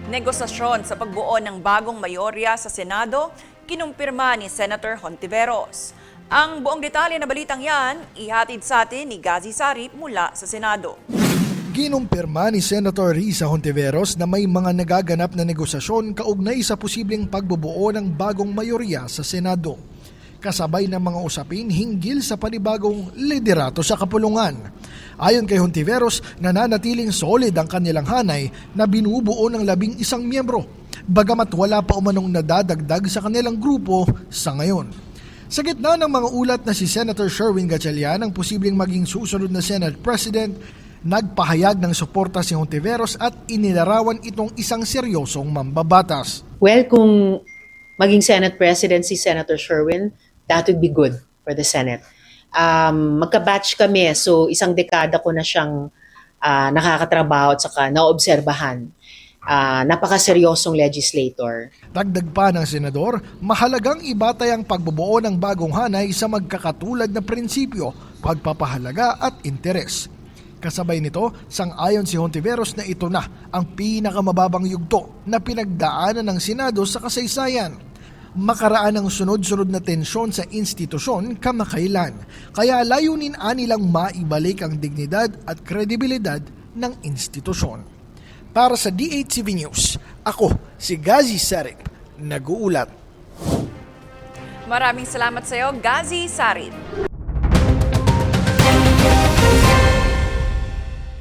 Negosasyon sa pagbuo ng bagong mayorya sa Senado, kinumpirma ni Senator Hontiveros. Ang buong detalye na balitang yan, ihatid sa atin ni Gazi Sarip mula sa Senado. Kinumpirma ni Senator Risa Hontiveros na may mga nagaganap na negosasyon kaugnay sa posibleng pagbubuo ng bagong mayorya sa Senado. Kasabay ng mga usapin hinggil sa panibagong liderato sa kapulungan. Ayon kay Hontiveros, nananatiling solid ang kanilang hanay na binubuo ng 11 miyembro, bagamat wala pa umanong nadadagdag sa kanilang grupo sa ngayon. Sa gitna ng mga ulat na si Senator Sherwin Gatchalian ang posibleng maging susunod na Senate President, nagpahayag ng suporta si Hontiveros at inilarawan itong isang seryosong mambabatas. Well, kung maging Senate President si Senator Sherwin, that would be good for the Senate. Magka-batch kami, so isang dekada ko na siyang nakakatrabaho at saka naobserbahan. Napakaseryosong legislator. Dagdag pa ng senador, mahalagang ibatay ang pagbubuo ng bagong hanay sa magkakatulad na prinsipyo, pagpapahalaga at interes. Kasabay nito, sang-ayon si Hontiveros na ito na ang pinakamababang yugto na pinagdaanan ng Senado sa kasaysayan. Makaraan ng sunod-sunod na tensyon sa institusyon kamakailan, kaya layunin nilang maibalik ang dignidad at kredibilidad ng institusyon. Para sa DHCV News, ako si Gazi Sarip, nag-uulat. Maraming salamat sa iyo, Gazi Sarip.